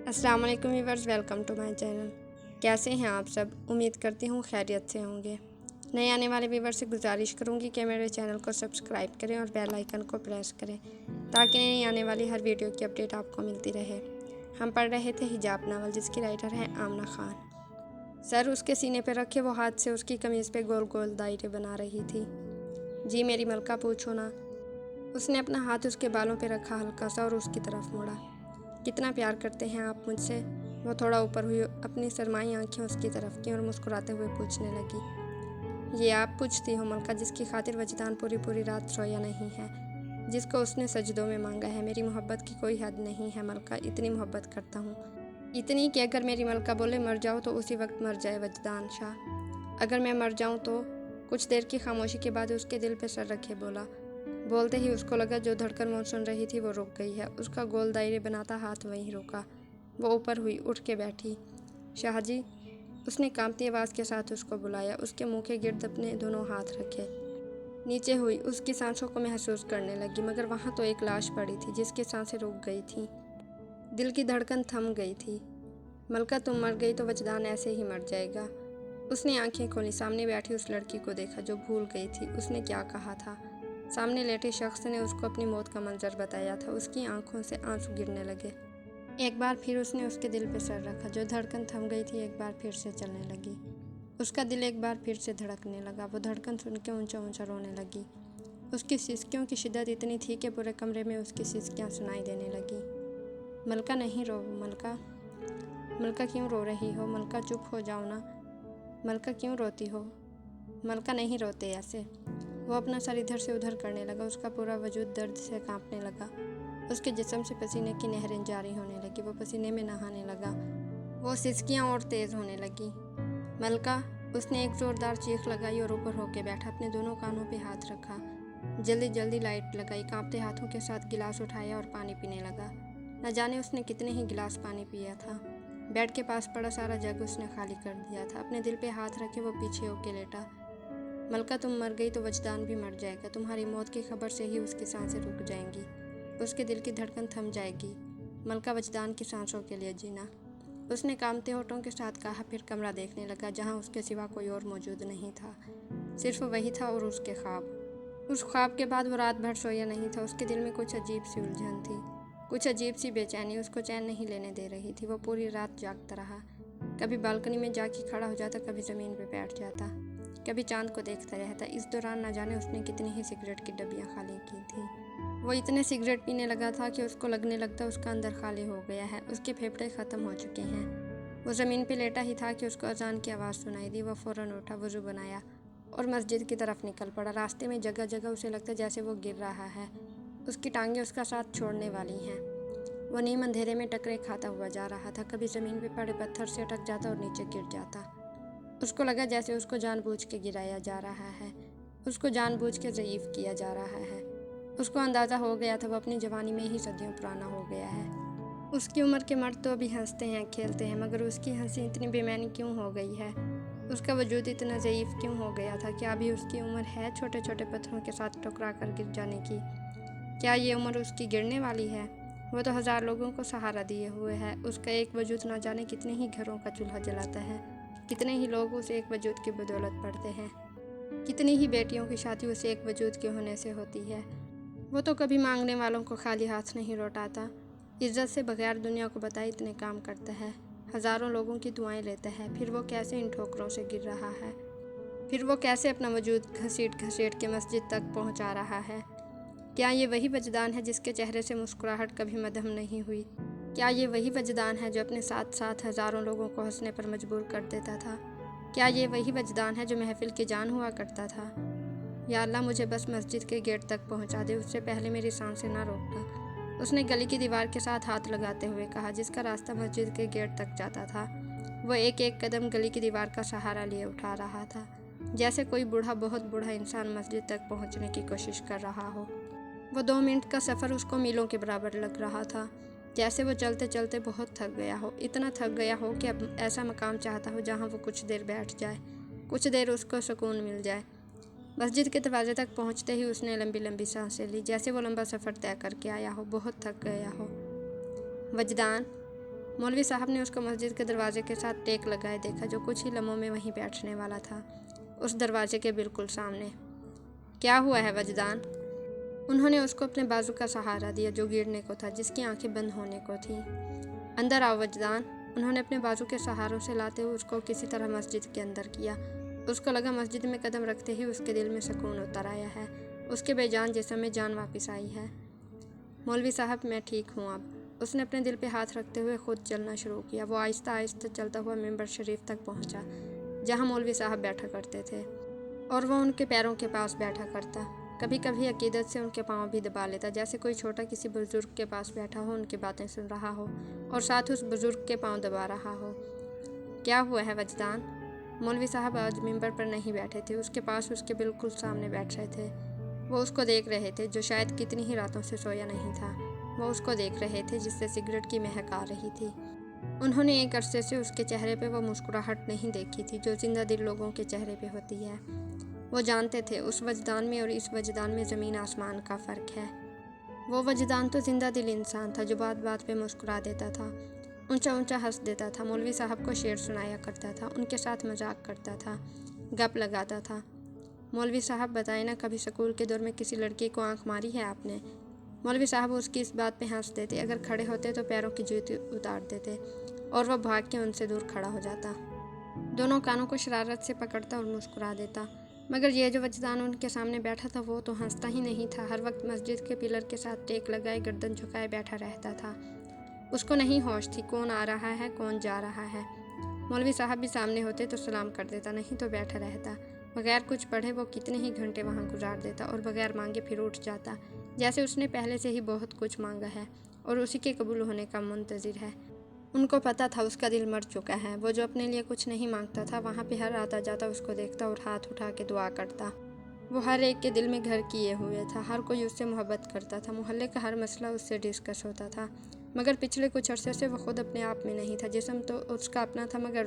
अस्सलाम वालेकुम viewers, welcome to my channel. कैसे हैं आप सब? उम्मीद करती हूँ खैरियत से होंगे। नए आने वाले व्यूअर्स से गुजारिश करूँगी कि मेरे चैनल को सब्सक्राइब करें और बेल आइकन को प्रेस करें ताकि नई आने वाली हर वीडियो की अपडेट आपको मिलती रहे। हम पढ़ रहे थे हिजाब नावल, जिसकी राइटर है आमना खान। सर उसके सीने पर रखे वो हाथ से उसकी कमीज़ पे गोल गोल दायरे बना रही थी। जी मेरी मलका, पूछो ना। उसने अपना हाथ उसके बालों पे रखा हल्का सा और उसकी तरफ मुड़ा। कितना प्यार करते हैं आप मुझसे? वो थोड़ा ऊपर हुई, अपनी शर्माई आंखें उसकी तरफ की और मुस्कुराते हुए पूछने लगी, ये आप पूछती हो मलका, जिसकी खातिर वजदान पूरी पूरी रात सोया नहीं है, जिसको उसने सजदों में मांगा है। मेरी मोहब्बत की कोई हद नहीं है मलका, इतनी मोहब्बत करता हूँ, इतनी कि अगर मेरी मलका बोले मर जाओ तो उसी वक्त मर जाए वजदान शाह। अगर मैं मर जाऊँ तो? कुछ देर की खामोशी के बाद उसके दिल पे सर रखे बोला। बोलते ही उसको लगा जो धड़कन वो सुन रही थी वो रुक गई है। उसका गोल दायरे बनाता हाथ वहीं रुका। वो ऊपर हुई, उठ के बैठी। शाहजी, उसने कांपती आवाज़ के साथ उसको बुलाया। उसके मुंह के गिर्द अपने दोनों हाथ रखे। नीचे हुई, उसकी सांसों को महसूस करने लगी, मगर वहाँ तो एक लाश पड़ी थी जिसकी सांसें रुक गई थीं। दिल की धड़कन थम गई थी। मलका, तुम मर गई तो वजदान ऐसे ही मर जाएगा। उसने आंखें खोली, सामने बैठी उस लड़की को देखा जो भूल गई थी उसने क्या कहा था। सामने लेटे शख्स ने उसको अपनी मौत का मंजर बताया था। उसकी आंखों से आंसू गिरने लगे। एक बार फिर उसने उसके दिल पे सर रखा। जो धड़कन थम गई थी एक बार फिर से चलने लगी। उसका दिल एक बार फिर से धड़कने लगा। वो धड़कन सुन के ऊंचा ऊंचा रोने लगी। उसकी सिसकियों की शिद्दत इतनी थी कि पूरे कमरे में उसकी सिसकियाँ सुनाई देने लगी। मलका, नहीं रो मलका। मलका, क्यों रो रही हो? मलका, चुप हो जाओ ना। मलका, क्यों रोती हो? मलका, नहीं रोते ऐसे। वो अपना सर इधर से उधर करने लगा। उसका पूरा वजूद दर्द से कांपने लगा। उसके जिस्म से पसीने की नहरें जारी होने लगी। वो पसीने में नहाने लगा। वो सिसकियाँ और तेज़ होने लगी। मलका, उसने एक ज़ोरदार चीख लगाई और ऊपर होके बैठा। अपने दोनों कानों पे हाथ रखा। जल्दी जल्दी लाइट लगाई। कांपते हाथों के साथ गिलास उठाया और पानी पीने लगा। न जाने उसने कितने ही गिलास पानी पिया था। बेड के पास पड़ा सारा जग उसने खाली कर दिया था। अपने दिल पे हाथ रखे वो पीछे होके लेटा। मलका, तुम मर गई तो वजदान भी मर जाएगा। तुम्हारी मौत की खबर से ही उसकी सांसें रुक जाएंगी, उसके दिल की धड़कन थम जाएगी। मलका, वजदान की सांसों के लिए जीना। उसने कांपते होठों के साथ कहा, फिर कमरा देखने लगा जहाँ उसके सिवा कोई और मौजूद नहीं था। सिर्फ वही था और उसके ख्वाब। उस ख्वाब के बाद वो रात भर सोया नहीं था। उसके दिल में कुछ अजीब सी उलझन थी, कुछ अजीब सी बेचैनी उसको चैन नहीं लेने दे रही थी। वो पूरी रात जागता रहा। कभी बालकनी में जाके खड़ा हो जाता, कभी ज़मीन पे बैठ जाता, कभी चांद को देखता रहता। इस दौरान न जाने उसने कितनी ही सिगरेट की डब्बियाँ खाली की थी। वो इतने सिगरेट पीने लगा था कि उसको लगने लगता उसका अंदर खाली हो गया है, उसके फेफड़े ख़त्म हो चुके हैं। वो ज़मीन पे लेटा ही था कि उसको अजान की आवाज़ सुनाई दी। वो फ़ौरन उठा, वज़ू बनाया और मस्जिद की तरफ निकल पड़ा। रास्ते में जगह जगह उसे लगता जैसे वो गिर रहा है। उसकी टांगें उसका साथ छोड़ने वाली हैं। वो नीम अंधेरे में टकरे खाता हुआ जा रहा था। कभी ज़मीन पे पड़े पत्थर से अटक जाता और नीचे गिर जाता। उसको लगा जैसे उसको जानबूझ के गिराया जा रहा है, उसको जानबूझ के ज़ईफ़ किया जा रहा है। उसको अंदाज़ा हो गया था वो अपनी जवानी में ही सदियों पुराना हो गया है। उसकी उम्र के मर्द तो अभी हंसते हैं, खेलते हैं, मगर उसकी हंसी इतनी बेमानी क्यों हो गई है? उसका वजूद इतना ज़ईफ़ क्यों हो गया था? क्या अभी उसकी उम्र है छोटे छोटे पत्थरों के साथ टकरा कर गिर जाने की? क्या ये उम्र उसकी गिरने वाली है? वो तो 1000 लोगों को सहारा दिए हुए है। उसका एक वजूद ना जाने कितने ही घरों का चूल्हा जलाता है। कितने ही लोग उस एक वजूद की बदौलत पढ़ते हैं। कितनी ही बेटियों की शादी उस एक वजूद के होने से होती है। वो तो कभी मांगने वालों को खाली हाथ नहीं लौटाता। इज्जत से बगैर दुनिया को बताए इतने काम करता है। हज़ारों लोगों की दुआएं लेता है। फिर वो कैसे इन ठोकरों से गिर रहा है? फिर वो कैसे अपना वजूद घसीट घसीट के मस्जिद तक पहुंचा रहा है? क्या ये वही वजदान है जिसके चेहरे से मुस्कुराहट कभी मद्धम नहीं हुई? क्या ये वही वजदान है जो अपने साथ साथ हज़ारों लोगों को हंसने पर मजबूर कर देता था? क्या ये वही वजदान है जो महफिल की जान हुआ करता था? या अल्लाह, मुझे बस मस्जिद के गेट तक पहुंचा दे, उससे पहले मेरी सांसें ना रोकना। उसने गली की दीवार के साथ हाथ लगाते हुए कहा, जिसका रास्ता मस्जिद के गेट तक जाता था। वो एक एक कदम गली की दीवार का सहारा लिए उठा रहा था, जैसे कोई बूढ़ा, बहुत बूढ़ा इंसान मस्जिद तक पहुंचने की कोशिश कर रहा हो। वो 2 मिनट का सफ़र उसको मीलों के बराबर लग रहा था। जैसे वो चलते चलते बहुत थक गया हो, इतना थक गया हो कि अब ऐसा मकाम चाहता हो जहाँ वो कुछ देर बैठ जाए, कुछ देर उसको सुकून मिल जाए। मस्जिद के दरवाजे तक पहुँचते ही उसने लंबी लंबी सांसें ली, जैसे वो लंबा सफ़र तय करके आया हो, बहुत थक गया हो। वजदान, मौलवी साहब ने उसको मस्जिद के दरवाजे के साथ टेक लगाए देखा, जो कुछ ही लम्हों में वहीं बैठने वाला था, उस दरवाजे के बिल्कुल सामने। क्या हुआ है वजदान? उन्होंने उसको अपने बाजू का सहारा दिया, जो गिरने को था, जिसकी आंखें बंद होने को थीं। अंदर आओ वजदान। उन्होंने अपने बाजू के सहारों से लाते हुए उसको किसी तरह मस्जिद के अंदर किया। उसको लगा मस्जिद में कदम रखते ही उसके दिल में सुकून उतर आया है, उसके बेजान जिस्म में जान वापस आई है। मौलवी साहब, मैं ठीक हूँ अब। उसने अपने दिल पे हाथ रखते हुए खुद चलना शुरू किया। वो आहिस्ता आहिस्ता चलता हुआ मिंबर शरीफ तक पहुँचा, जहाँ मौलवी साहब बैठा करते थे, और वो उनके पैरों के पास बैठा करता। कभी कभी अकीदत से उनके पाँव भी दबा लेता, जैसे कोई छोटा किसी बुजुर्ग के पास बैठा हो, उनकी बातें सुन रहा हो और साथ उस बुजुर्ग के पाँव दबा रहा हो। क्या हुआ है वजदान? मौलवी साहब आज मिंबर पर नहीं बैठे थे, उसके पास उसके बिल्कुल सामने बैठ रहे थे। वो उसको देख रहे थे, जो शायद कितनी ही रातों से सोया नहीं था। वो उसको देख रहे थे, जिससे सिगरेट की महक आ रही थी। उन्होंने एक अरसे से उसके चेहरे पे वो मुस्कुराहट नहीं देखी थी, जो जिंदा दिल लोगों के चेहरे पे होती है। वो जानते थे उस वजदान में और इस वजदान में ज़मीन आसमान का फ़र्क है। वो वजदान तो जिंदा दिल इंसान था, जो बात बात पे मुस्कुरा देता था, ऊंचा ऊंचा हंस देता था, मौलवी साहब को शेर सुनाया करता था, उनके साथ मजाक करता था, गप लगाता था। मौलवी साहब, बताए ना, कभी स्कूल के दौर में किसी लड़की को आंख मारी है आपने? मौलवी साहब उसकी इस बात पे हंस देते। अगर खड़े होते तो पैरों की जूती उतार देते और वह भाग के उनसे दूर खड़ा हो जाता, दोनों कानों को शरारत से पकड़ता और मुस्कुरा देता। मगर ये जो वजदान उनके सामने बैठा था, वो तो हंसता ही नहीं था। हर वक्त मस्जिद के पिलर के साथ टेक लगाए, गर्दन झुकाए बैठा रहता था। उसको नहीं होश थी कौन आ रहा है, कौन जा रहा है। मौलवी साहब भी सामने होते तो सलाम कर देता, नहीं तो बैठा रहता। बगैर कुछ पढ़े वो कितने ही घंटे वहाँ गुजार देता और बगैर मांगे फिर उठ जाता, जैसे उसने पहले से ही बहुत कुछ मांगा है और उसी के कबूल होने का मुंतज़िर है। उनको पता था उसका दिल मर चुका है। वो जो अपने लिए कुछ नहीं मांगता था, वहाँ पे हर आता जाता उसको देखता और हाथ उठा के दुआ करता। वो हर एक के दिल में घर किए हुए था, हर कोई उससे मोहब्बत करता था, मोहल्ले का हर मसला उससे डिस्कस होता था। मगर पिछले कुछ अरसे से वो खुद अपने आप में नहीं था। जिस्म तो उसका अपना था, मगर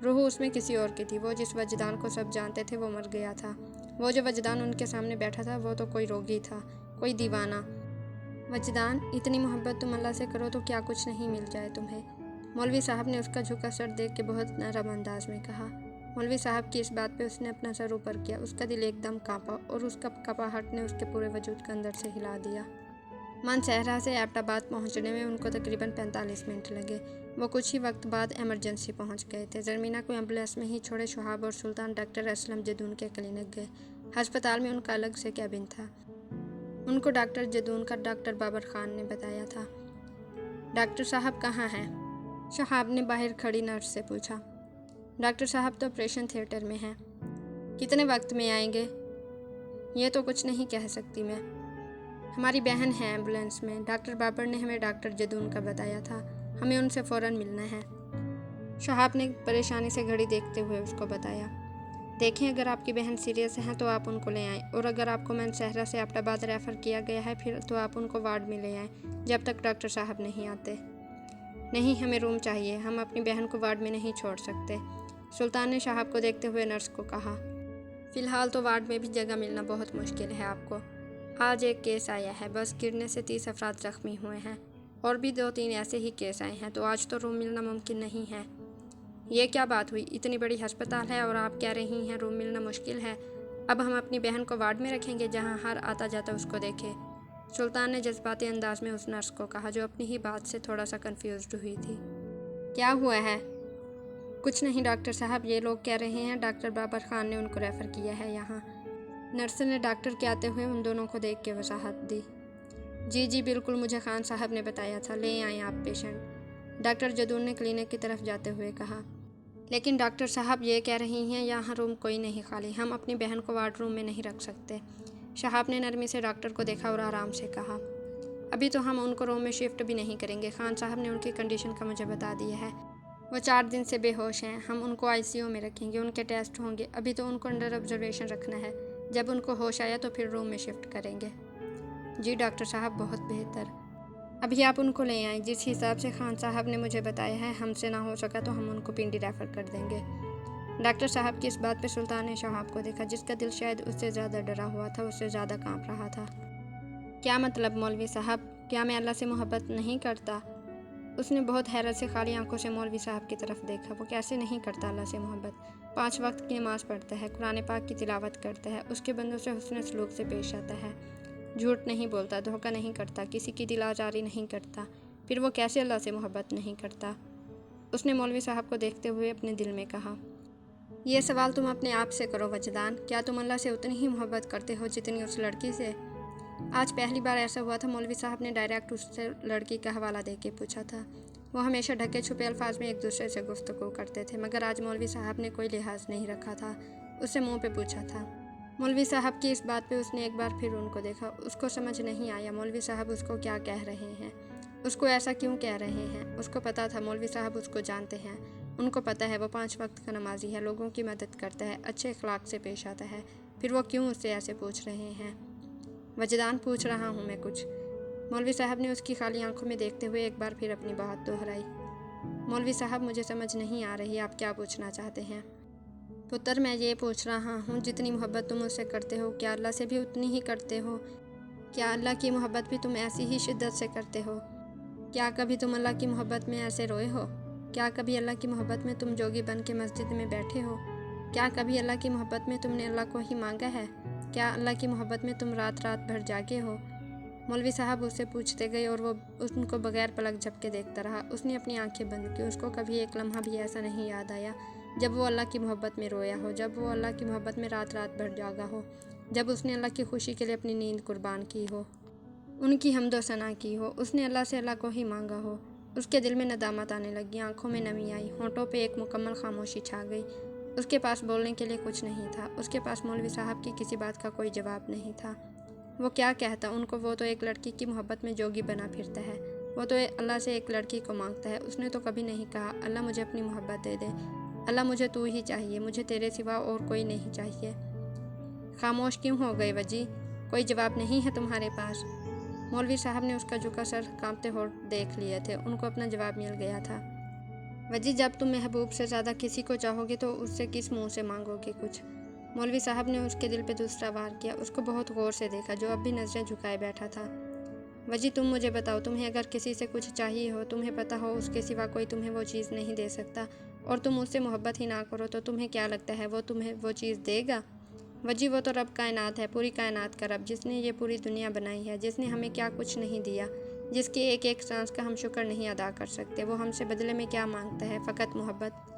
रूह उसमें किसी और की थी। वो जिस वजदान को सब जानते थे, वो मर गया था। वो जो वजदान उनके सामने बैठा था, वो तो कोई रोगी था, कोई दीवाना। वजदान, इतनी मोहब्बत तुम अल्लाह से करो तो क्या कुछ नहीं मिल जाए तुम्हें? मौलवी साहब ने उसका झुका सर देख के बहुत नरम अंदाज में कहा। मौलवी साहब की इस बात पे उसने अपना सर ऊपर किया। उसका दिल एकदम कांपा और उसका कपाहट ने उसके पूरे वजूद के अंदर से हिला दिया। मानसहरा से एबटाबाद पहुंचने में उनको तकरीबन 45 मिनट लगे। वो कुछ ही वक्त बाद एमरजेंसी पहुंच गए थे। ज़रमीना को एम्बुलेंस में ही छोड़े शुहाब और सुल्तान डॉक्टर असलम जदून के क्लिनिक गए। हस्पताल में उनका अलग से कैबिन था। उनको डॉक्टर जदून का डॉक्टर बाबर खान ने बताया था। डॉक्टर साहब कहाँ हैं? शहाब ने बाहर खड़ी नर्स से पूछा। डॉक्टर साहब तो ऑपरेशन थिएटर में हैं। कितने वक्त में आएंगे? ये तो कुछ नहीं कह सकती मैं। हमारी बहन है एम्बुलेंस में, डॉक्टर बाबर ने हमें डॉक्टर जदून का बताया था। हमें उनसे फ़ौरन मिलना है। शहाब ने परेशानी से घड़ी देखते हुए उसको बताया। देखें, अगर आपकी बहन सीरियस है तो आप उनको ले आएँ, और अगर आपको मानसहरा से एबटाबाद रेफ़र किया गया है फिर तो आप उनको वार्ड में ले आएँ, जब तक डॉक्टर साहब नहीं आते। नहीं, हमें रूम चाहिए, हम अपनी बहन को वार्ड में नहीं छोड़ सकते। सुल्तान ने शहाब को देखते हुए नर्स को कहा। फ़िलहाल तो वार्ड में भी जगह मिलना बहुत मुश्किल है आपको। आज एक केस आया है, बस गिरने से 30 अफराद ज़ख्मी हुए हैं, और भी 2-3 ऐसे ही केस आए हैं, तो आज तो रूम मिलना मुमकिन नहीं है। ये क्या बात हुई? इतनी बड़ी अस्पताल है और आप कह रही हैं रूम मिलना मुश्किल है। अब हम अपनी बहन को वार्ड में रखेंगे जहां हर आता जाता उसको देखे। सुल्तान ने जज्बाती अंदाज में उस नर्स को कहा, जो अपनी ही बात से थोड़ा सा कंफ्यूज्ड हुई थी। क्या हुआ है? कुछ नहीं डॉक्टर साहब, ये लोग कह रहे हैं डॉक्टर बाबर खान ने उनको रेफ़र किया है यहाँ। नर्स ने डॉक्टर के आते हुए उन दोनों को देख के वजाहत दी। जी बिल्कुल, मुझे खान साहब ने बताया था। ले आए आप पेशेंट, डॉक्टर जदून ने क्लिनिक की तरफ जाते हुए कहा। लेकिन डॉक्टर साहब ये कह रही हैं यहाँ रूम कोई नहीं खाली, हम अपनी बहन को वार्ड रूम में नहीं रख सकते। शहाब ने नरमी से डॉक्टर को देखा और आराम से कहा। अभी तो हम उनको रूम में शिफ्ट भी नहीं करेंगे। खान साहब ने उनकी कंडीशन का मुझे बता दिया है। वो 4 दिन से बेहोश हैं। हम उनको ICU में रखेंगे, उनके टेस्ट होंगे। अभी तो उनको अंडर ऑब्जर्वेशन रखना है, जब उनको होश आया तो फिर रूम में शिफ्ट करेंगे। जी डॉक्टर साहब, बहुत बेहतर। अभी आप उनको ले आएँ। जिस हिसाब से खान साहब ने मुझे बताया है, हमसे ना हो सका तो हम उनको पिंडी रेफ़र कर देंगे। डॉक्टर साहब की इस बात पे सुल्तान ने शहाब को देखा, जिसका दिल शायद उससे ज़्यादा डरा हुआ था, उससे ज़्यादा कांप रहा था। क्या मतलब मौलवी साहब? क्या मैं अल्लाह से मोहब्बत नहीं करता? اس نے بہت حیرت سے خالی آنکھوں سے مولوی صاحب کی طرف دیکھا۔ وہ کیسے نہیں کرتا اللہ سے محبت، 5 وقت کی نماز پڑھتا ہے، قرآن پاک کی تلاوت کرتا ہے، اس کے بندوں سے حسن سلوک سے پیش آتا ہے، جھوٹ نہیں بولتا، دھوکہ نہیں کرتا، کسی کی دل آزاری نہیں کرتا، پھر وہ کیسے اللہ سے محبت نہیں کرتا؟ اس نے مولوی صاحب کو دیکھتے ہوئے اپنے دل میں کہا، یہ سوال تم اپنے آپ سے کرو وجدان، کیا تم اللہ سے اتنی ہی محبت کرتے ہو جتنی اس لڑکی سے؟ آج پہلی بار ایسا ہوا تھا۔ مولوی صاحب نے ڈائریکٹ اس سے لڑکی کا حوالہ دے کے پوچھا تھا۔ وہ ہمیشہ ڈھکے چھپے الفاظ میں ایک دوسرے سے گفتگو کرتے تھے، مگر آج مولوی صاحب نے کوئی لحاظ نہیں رکھا تھا، اس سے منہ پہ پوچھا تھا۔ مولوی صاحب کی اس بات پہ اس نے ایک بار پھر ان کو دیکھا۔ اس کو سمجھ نہیں آیا مولوی صاحب اس کو کیا کہہ رہے ہیں، اس کو ایسا کیوں کہہ رہے ہیں۔ اس کو پتا تھا مولوی صاحب اس کو جانتے ہیں، ان کو پتہ ہے وہ 5 وقت کا نمازی ہے، لوگوں کی مدد کرتا ہے، اچھے اخلاق سے پیش آتا ہے، پھر وہ کیوں اس سے ایسے پوچھ رہے ہیں؟ وجدان، پوچھ رہا ہوں میں کچھ۔ مولوی صاحب نے اس کی خالی آنکھوں میں دیکھتے ہوئے ایک بار پھر اپنی بات دہرائی۔ مولوی صاحب، مجھے سمجھ نہیں آ رہی آپ کیا پوچھنا چاہتے ہیں۔ پتر، میں یہ پوچھ رہا ہوں جتنی محبت تم مجھ سے کرتے ہو، کیا اللہ سے بھی اتنی ہی کرتے ہو؟ کیا اللہ کی محبت بھی تم ایسی ہی شدت سے کرتے ہو؟ کیا کبھی تم اللہ کی محبت میں ایسے روئے ہو؟ کیا کبھی اللہ کی محبت میں تم جوگی بن کے مسجد میں بیٹھے ہو؟ کیا کبھی اللہ کی محبت میں تم نے اللہ کو ہی مانگا ہے؟ کیا اللہ کی محبت میں تم رات رات بھر جاگے ہو؟ مولوی صاحب اس سے پوچھتے گئے اور وہ ان کو بغیر پلک جھپکے دیکھتا رہا۔ اس نے اپنی آنکھیں بند کی۔ اس کو کبھی ایک لمحہ بھی ایسا نہیں یاد آیا جب وہ اللہ کی محبت میں رویا ہو، جب وہ اللہ کی محبت میں رات رات بھر جاگا ہو، جب اس نے اللہ کی خوشی کے لیے اپنی نیند قربان کی ہو، ان کی حمد و ثنا کی ہو، اس نے اللہ سے اللہ کو ہی مانگا ہو۔ اس کے دل میں ندامت آنے لگی، آنکھوں میں نمی آئی، ہونٹوں پہ ایک مکمل خاموشی چھا گئی۔ اس کے پاس بولنے کے لیے کچھ نہیں تھا، اس کے پاس مولوی صاحب کی کسی بات کا کوئی جواب نہیں تھا۔ وہ کیا کہتا ان کو؟ وہ تو ایک لڑکی کی محبت میں جوگی بنا پھرتا ہے، وہ تو اللہ سے ایک لڑکی کو مانگتا ہے۔ اس نے تو کبھی نہیں کہا اللہ مجھے اپنی محبت دے دے، اللہ مجھے تو ہی چاہیے، مجھے تیرے سوا اور کوئی نہیں چاہیے۔ خاموش کیوں ہو گئے وجی؟ کوئی جواب نہیں ہے تمہارے پاس؟ مولوی صاحب نے اس کا جھکا سر کانپتے ہونٹ دیکھ لیے تھے، ان کو اپنا جواب مل گیا تھا۔ وجی، جب تم محبوب سے زیادہ کسی کو چاہو گے تو اس سے کس منہ سے مانگو گے کچھ؟ مولوی صاحب نے اس کے دل پہ دوسرا وار کیا، اس کو بہت غور سے دیکھا جو اب بھی نظریں جھکائے بیٹھا تھا۔ وجی، تم مجھے بتاؤ، تمہیں اگر کسی سے کچھ چاہیے ہو، تمہیں پتہ ہو اس کے سوا کوئی تمہیں وہ چیز نہیں دے سکتا، اور تم اس سے محبت ہی نہ کرو، تو تمہیں کیا لگتا ہے وہ تمہیں وہ چیز دے گا؟ وجی، وہ تو رب کائنات ہے، پوری کائنات کا رب، جس نے یہ پوری دنیا بنائی ہے، جس نے ہمیں کیا کچھ نہیں دیا، جس کی ایک ایک سانس کا ہم شکر نہیں ادا کر سکتے، وہ ہم سے بدلے میں کیا مانگتا ہے؟ فقط محبت۔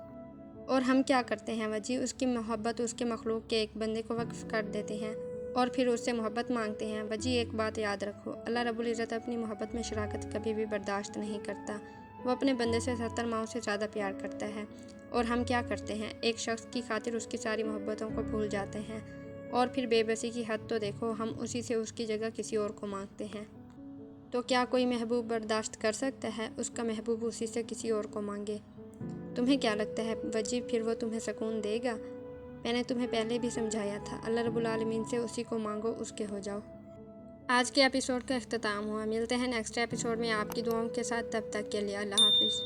اور ہم کیا کرتے ہیں وجی؟ اس کی محبت اس کے مخلوق کے ایک بندے کو وقف کر دیتے ہیں اور پھر اس سے محبت مانگتے ہیں۔ وجی، ایک بات یاد رکھو، اللہ رب العزت اپنی محبت میں شراکت کبھی بھی برداشت نہیں کرتا۔ وہ اپنے بندے سے 70 ماؤں سے زیادہ پیار کرتا ہے، اور ہم کیا کرتے ہیں؟ ایک شخص کی خاطر اس کی ساری محبتوں کو بھول جاتے ہیں، اور پھر بے بسی کی حد تو دیکھو، ہم اسی سے اس کی جگہ کسی اور کو مانگتے ہیں۔ تو کیا کوئی محبوب برداشت کر سکتا ہے اس کا محبوب اسی سے کسی اور کو مانگے؟ تمہیں کیا لگتا ہے وجی، پھر وہ تمہیں سکون دے گا؟ میں نے تمہیں پہلے بھی سمجھایا تھا، اللہ رب العالمین سے اسی کو مانگو، اس کے ہو جاؤ۔ آج کے ایپیسوڈ کا اختتام ہوا، ملتے ہیں نیکسٹ ایپیسوڈ میں آپ کی دعاؤں کے ساتھ، تب تک کے لیے اللہ حافظ۔